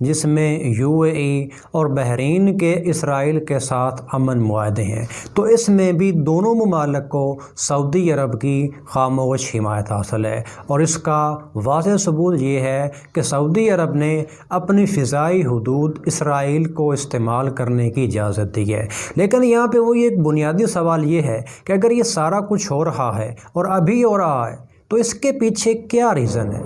جس میں UAE اور بحرین کے اسرائیل کے ساتھ امن معاہدے ہیں، تو اس میں بھی دونوں ممالک کو سعودی عرب کی خاموش حمایت حاصل ہے۔ اور اس کا واضح ثبوت یہ ہے کہ سعودی عرب نے اپنی فضائی حدود اسرائیل کو استعمال کرنے کی اجازت دی ہے۔ لیکن یہاں پہ وہی ایک بنیادی سوال یہ ہے کہ اگر یہ سارا کچھ ہو رہا ہے اور ابھی ہو رہا ہے تو اس کے پیچھے کیا ریزن ہے؟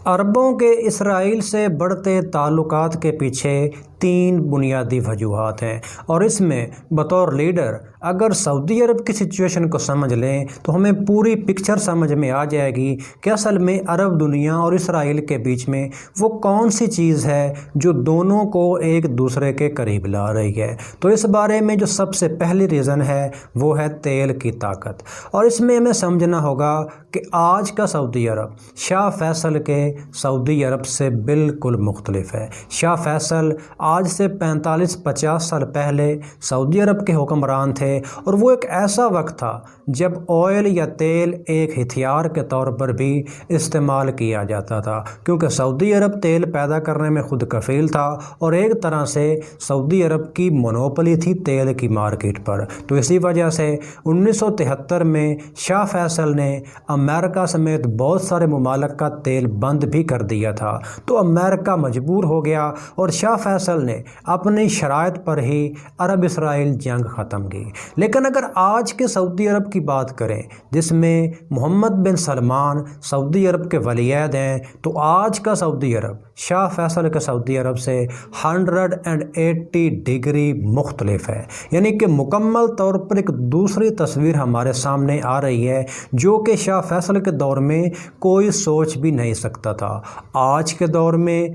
عربوں کے اسرائیل سے بڑھتے تعلقات کے پیچھے 3 بنیادی وجوہات ہیں، اور اس میں بطور لیڈر اگر سعودی عرب کی سچویشن کو سمجھ لیں تو ہمیں پوری پکچر سمجھ میں آ جائے گی کہ اصل میں عرب دنیا اور اسرائیل کے بیچ میں وہ کون سی چیز ہے جو دونوں کو ایک دوسرے کے قریب لا رہی ہے۔ تو اس بارے میں جو سب سے پہلی ریزن ہے وہ ہے تیل کی طاقت، اور اس میں ہمیں سمجھنا ہوگا کہ آج کا سعودی عرب شاہ فیصل کے سعودی عرب سے بالکل مختلف ہے۔ شاہ فیصل آج سے 45-50 سال پہلے سعودی عرب کے حکمران تھے، اور وہ ایک ایسا وقت تھا جب آئل یا تیل ایک ہتھیار کے طور پر بھی استعمال کیا جاتا تھا، کیونکہ سعودی عرب تیل پیدا کرنے میں خود کفیل تھا اور ایک طرح سے سعودی عرب کی مونوپلی تھی تیل کی مارکیٹ پر۔ تو اسی وجہ سے 1973 میں شاہ فیصل نے امریکہ سمیت بہت سارے ممالک کا تیل بند بھی کر دیا تھا، تو امریکہ مجبور ہو گیا اور شاہ فیصل نے اپنی شرائط پر ہی عرب اسرائیل جنگ ختم کی۔ لیکن اگر آج کے سعودی عرب کی بات کریں جس میں محمد بن سلمان سعودی عرب کے ولی عہد ہیں، تو آج کا سعودی عرب شاہ فیصل کے سعودی عرب سے 180 ڈگری مختلف ہے، یعنی کہ مکمل طور پر ایک دوسری تصویر ہمارے سامنے آ رہی ہے جو کہ شاہ فیصل کے دور میں کوئی سوچ بھی نہیں سکتا تھا۔ آج کے دور میں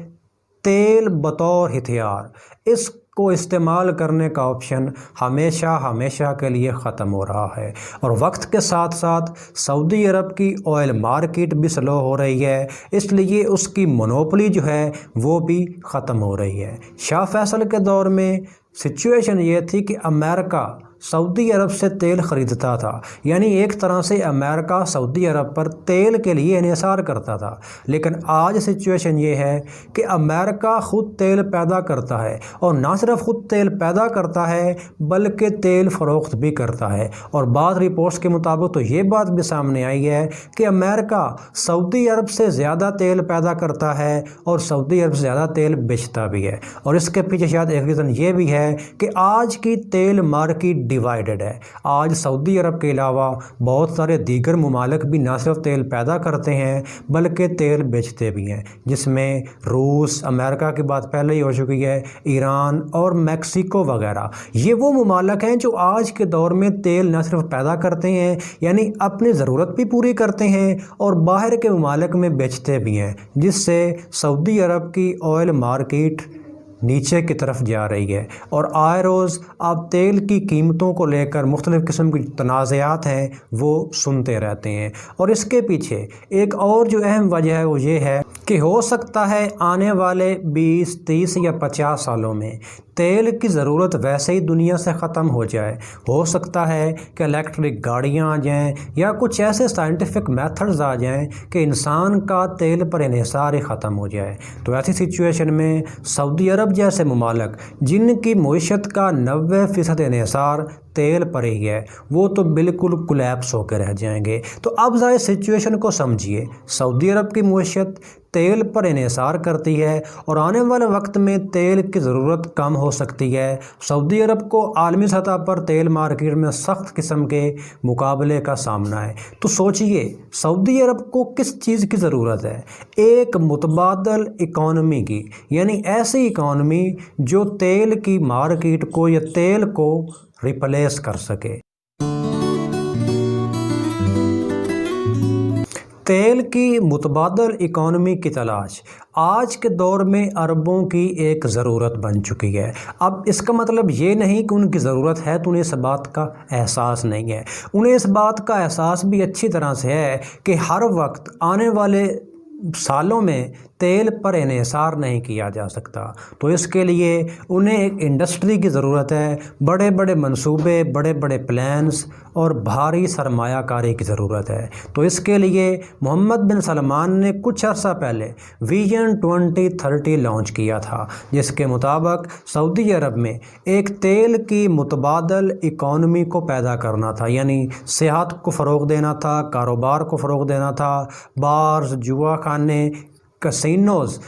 تیل بطور ہتھیار، اس کو استعمال کرنے کا آپشن ہمیشہ کے لیے ختم ہو رہا ہے، اور وقت کے ساتھ ساتھ سعودی عرب کی آئل مارکیٹ بھی سلو ہو رہی ہے، اس لیے اس کی مونوپلی جو ہے وہ بھی ختم ہو رہی ہے۔ شاہ فیصل کے دور میں سچویشن یہ تھی کہ امریکہ سعودی عرب سے تیل خریدتا تھا، یعنی ایک طرح سے امریکہ سعودی عرب پر تیل کے لیے انحصار کرتا تھا۔ لیکن آج سچویشن یہ ہے کہ امریکہ خود تیل پیدا کرتا ہے، اور نہ صرف خود تیل پیدا کرتا ہے بلکہ تیل فروخت بھی کرتا ہے، اور بعض رپورٹس کے مطابق تو یہ بات بھی سامنے آئی ہے کہ امریکہ سعودی عرب سے زیادہ تیل پیدا کرتا ہے اور سعودی عرب سے زیادہ تیل بیچتا بھی ہے۔ اور اس کے پیچھے شاید ایک ریزن یہ بھی ہے کہ آج کی تیل مارکیٹ ڈیوائیڈڈ ہے۔ آج سعودی عرب کے علاوہ بہت سارے دیگر ممالک بھی نہ صرف تیل پیدا کرتے ہیں بلکہ تیل بیچتے بھی ہیں، جس میں روس، امریکہ کی بات پہلے ہی ہو چکی ہے، ایران اور میکسیکو وغیرہ۔ یہ وہ ممالک ہیں جو آج کے دور میں تیل نہ صرف پیدا کرتے ہیں، یعنی اپنی ضرورت بھی پوری کرتے ہیں اور باہر کے ممالک میں بیچتے بھی ہیں، جس سے سعودی عرب کی آئل مارکیٹ نیچے کی طرف جا رہی ہے۔ اور آئے روز آپ تیل کی قیمتوں کو لے کر مختلف قسم کی تنازعات ہیں وہ سنتے رہتے ہیں، اور اس کے پیچھے ایک اور جو اہم وجہ ہے وہ یہ ہے کہ ہو سکتا ہے آنے والے 20, 30 یا 50 سالوں میں تیل کی ضرورت ویسے ہی دنیا سے ختم ہو جائے۔ ہو سکتا ہے کہ الیکٹرک گاڑیاں آ جائیں یا کچھ ایسے سائنٹیفک میتھڈز آ جائیں کہ انسان کا تیل پر انحصار ہی ختم ہو جائے۔ تو ایسی سچویشن میں سعودی عرب جیسے ممالک جن کی معیشت کا 90% انحصار تیل پر ہی ہے، وہ تو بالکل کولیپس ہو کے رہ جائیں گے۔ تو اب ذرا سچویشن کو سمجھیے، سعودی عرب کی معیشت تیل پر انحصار کرتی ہے اور آنے والے وقت میں تیل کی ضرورت کم ہو سکتی ہے۔ سعودی عرب کو عالمی سطح پر تیل مارکیٹ میں سخت قسم کے مقابلے کا سامنا ہے۔ تو سوچئے سعودی عرب کو کس چیز کی ضرورت ہے؟ ایک متبادل اکانومی کی، یعنی ایسی اکانومی جو تیل کی مارکیٹ کو یا تیل کو ریپلیس کر سکے۔ تیل کی متبادل اکانومی کی تلاش آج کے دور میں عربوں کی ایک ضرورت بن چکی ہے۔ اب اس کا مطلب یہ نہیں کہ ان کی ضرورت ہے تو انہیں اس بات کا احساس نہیں ہے، انہیں اس بات کا احساس بھی اچھی طرح سے ہے کہ ہر وقت آنے والے سالوں میں تیل پر انحصار نہیں کیا جا سکتا، تو اس کے لیے انہیں ایک انڈسٹری کی ضرورت ہے، بڑے بڑے منصوبے، بڑے بڑے پلانس اور بھاری سرمایہ کاری کی ضرورت ہے۔ تو اس کے لیے محمد بن سلمان نے کچھ عرصہ پہلے ویژن 2030 لانچ کیا تھا، جس کے مطابق سعودی عرب میں ایک تیل کی متبادل اکانومی کو پیدا کرنا تھا، یعنی سیاحت کو فروغ دینا تھا، کاروبار کو فروغ دینا تھا، بارز، جوا خانے، کسینوز،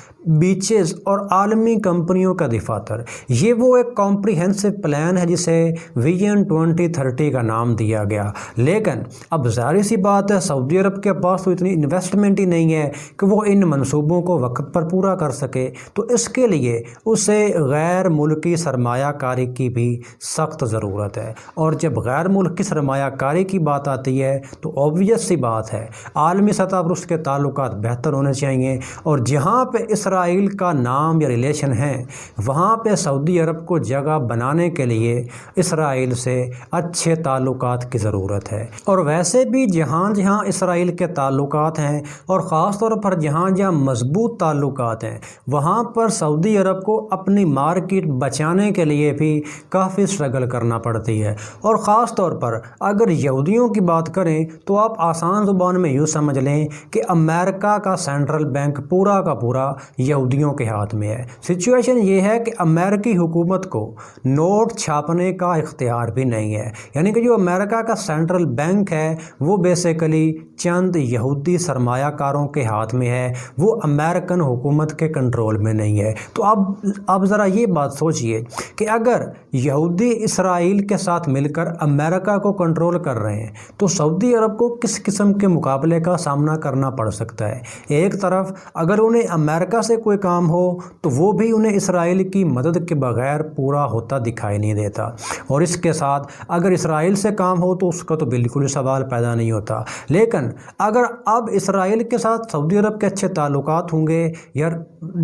بیچز اور عالمی کمپنیوں کا دفاتر۔ یہ وہ ایک کمپریہنسو پلان ہے جسے ویژن 2030 کا نام دیا گیا، لیکن اب ظاہر سی بات ہے سعودی عرب کے پاس تو اتنی انویسٹمنٹ ہی نہیں ہے کہ وہ ان منصوبوں کو وقت پر پورا کر سکے، تو اس کے لیے اسے غیر ملکی سرمایہ کاری کی بھی سخت ضرورت ہے، اور جب غیر ملکی سرمایہ کاری کی بات آتی ہے تو اوبویس سی بات ہے عالمی سطح پر اس کے تعلقات بہتر ہونے چاہیے، اور جہاں پہ اسرائیل کا نام یا ریلیشن ہے وہاں پہ سعودی عرب کو جگہ بنانے کے لیے اسرائیل سے اچھے تعلقات کی ضرورت ہے۔ اور ویسے بھی جہاں جہاں اسرائیل کے تعلقات ہیں، اور خاص طور پر جہاں جہاں مضبوط تعلقات ہیں، وہاں پر سعودی عرب کو اپنی مارکیٹ بچانے کے لیے بھی کافی سٹرگل کرنا پڑتی ہے۔ اور خاص طور پر اگر یہودیوں کی بات کریں تو آپ آسان زبان میں یوں سمجھ لیں کہ امریکہ کا سینٹرل بینک پورا کا پورا یہودیوں کے ہاتھ میں ہے۔ سچویشن یہ ہے کہ امریکی حکومت کو نوٹ چھاپنے کا اختیار بھی نہیں ہے، یعنی کہ جو امریکہ کا سینٹرل بینک ہے وہ بیسیکلی چند یہودی سرمایہ کاروں کے ہاتھ میں ہے، وہ امریکن حکومت کے کنٹرول میں نہیں ہے۔ تو اب ذرا یہ بات سوچئے کہ اگر یہودی اسرائیل کے ساتھ مل کر امریکہ کو کنٹرول کر رہے ہیں تو سعودی عرب کو کس قسم کے مقابلے کا سامنا کرنا پڑ سکتا ہے۔ ایک طرف اگر انہیں امریکہ سے کوئی کام ہو تو وہ بھی انہیں اسرائیل کی مدد کے بغیر پورا ہوتا دکھائی نہیں دیتا، اور اس کے ساتھ اگر اسرائیل سے کام ہو تو اس کا تو بالکل سوال پیدا نہیں ہوتا۔ لیکن اگر اب اسرائیل کے ساتھ سعودی عرب کے اچھے تعلقات ہوں گے یا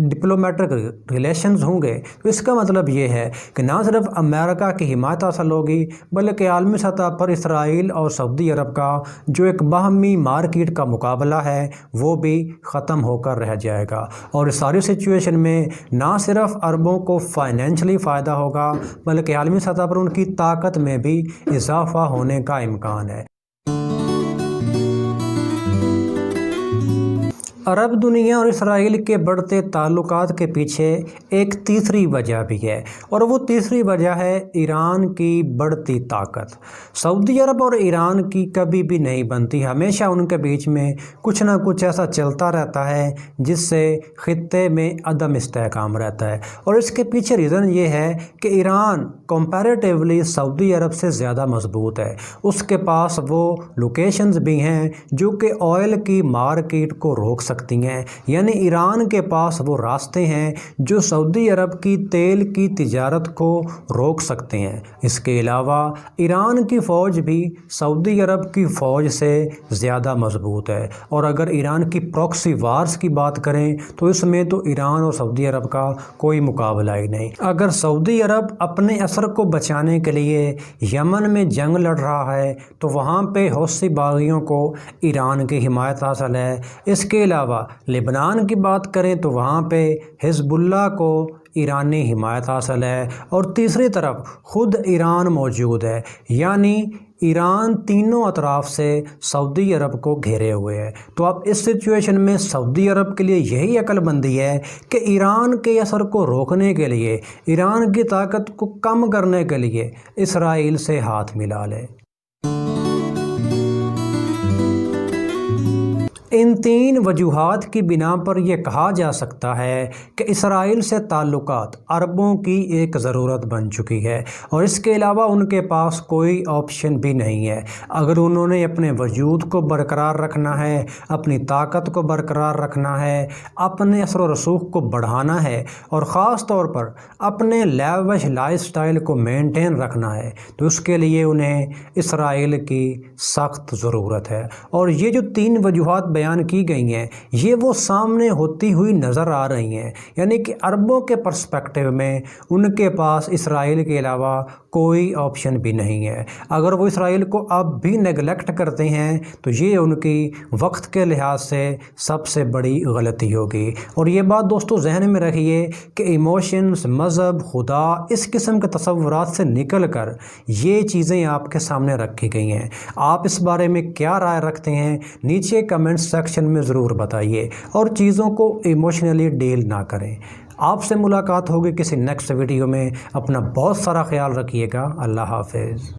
ڈپلومیٹک ریلیشنز ہوں گے تو اس کا مطلب یہ ہے کہ نہ صرف امریکہ کی حمایت حاصل ہوگی بلکہ عالمی سطح پر اسرائیل اور سعودی عرب کا جو ایک باہمی مارکیٹ کا مقابلہ ہے وہ بھی ختم ہو کر رہ جائے گا، اور اس ساری سچویشن میں نہ صرف عربوں کو فائنینشلی فائدہ ہوگا بلکہ عالمی سطح پر ان کی طاقت میں بھی اضافہ ہونے کا امکان ہے۔ عرب دنیا اور اسرائیل کے بڑھتے تعلقات کے پیچھے ایک تیسری وجہ بھی ہے، اور وہ تیسری وجہ ہے ایران کی بڑھتی طاقت۔ سعودی عرب اور ایران کی کبھی بھی نہیں بنتی، ہمیشہ ان کے بیچ میں کچھ نہ کچھ ایسا چلتا رہتا ہے جس سے خطے میں عدم استحکام رہتا ہے، اور اس کے پیچھے ریزن یہ ہے کہ ایران کمپیریٹیولی سعودی عرب سے زیادہ مضبوط ہے، اس کے پاس وہ لوکیشنز بھی ہیں جو کہ آئل کی مارکیٹ کو روک سکتی ہیں، یعنی ایران کے پاس وہ راستے ہیں جو سعودی عرب کی تیل کی تجارت کو روک سکتے ہیں۔ اس کے علاوہ ایران کی فوج بھی سعودی عرب کی فوج سے زیادہ مضبوط ہے، اور اگر ایران کی پروکسی وارز کی بات کریں تو اس میں تو ایران اور سعودی عرب کا کوئی مقابلہ ہی نہیں۔ اگر سعودی عرب اپنے اثر کو بچانے کے لیے یمن میں جنگ لڑ رہا ہے تو وہاں پہ حوثی باغیوں کو ایران کی حمایت حاصل ہے۔ اس کے علاوہ لبنان کی بات کریں تو وہاں پہ حزب اللہ کو ایرانی حمایت حاصل ہے، اور تیسری طرف خود ایران موجود ہے، یعنی ایران تینوں اطراف سے سعودی عرب کو گھیرے ہوئے ہے۔ تو اب اس سچویشن میں سعودی عرب کے لیے یہی عقل بندی ہے کہ ایران کے اثر کو روکنے کے لیے، ایران کی طاقت کو کم کرنے کے لیے اسرائیل سے ہاتھ ملا لے۔ ان تین وجوہات کی بنا پر یہ کہا جا سکتا ہے کہ اسرائیل سے تعلقات عربوں کی ایک ضرورت بن چکی ہے، اور اس کے علاوہ ان کے پاس کوئی آپشن بھی نہیں ہے۔ اگر انہوں نے اپنے وجود کو برقرار رکھنا ہے، اپنی طاقت کو برقرار رکھنا ہے، اپنے اثر و رسوخ کو بڑھانا ہے، اور خاص طور پر اپنے لیوش لائف سٹائل کو مینٹین رکھنا ہے، تو اس کے لیے انہیں اسرائیل کی سخت ضرورت ہے۔ اور یہ جو تین وجوہات بیان بیان کی گئی ہیں یہ وہ سامنے ہوتی ہوئی نظر آ رہی ہیں، یعنی کہ عربوں کے پرسپیکٹیو میں ان کے پاس اسرائیل کے علاوہ کوئی آپشن بھی نہیں ہے۔ اگر وہ اسرائیل کو اب بھی نیگلیکٹ کرتے ہیں تو یہ ان کی وقت کے لحاظ سے سب سے بڑی غلطی ہوگی۔ اور یہ بات دوستو ذہن میں رکھیے کہ ایموشنز، مذہب، خدا، اس قسم کے تصورات سے نکل کر یہ چیزیں آپ کے سامنے رکھی گئی ہیں۔ آپ اس بارے میں کیا رائے رکھتے ہیں نیچے کمنٹ سیکشن میں ضرور بتائیے، اور چیزوں کو ایموشنلی ڈیل نہ کریں۔ آپ سے ملاقات ہوگی کسی نیکسٹ ویڈیو میں۔ اپنا بہت سارا خیال رکھیے گا۔ اللہ حافظ۔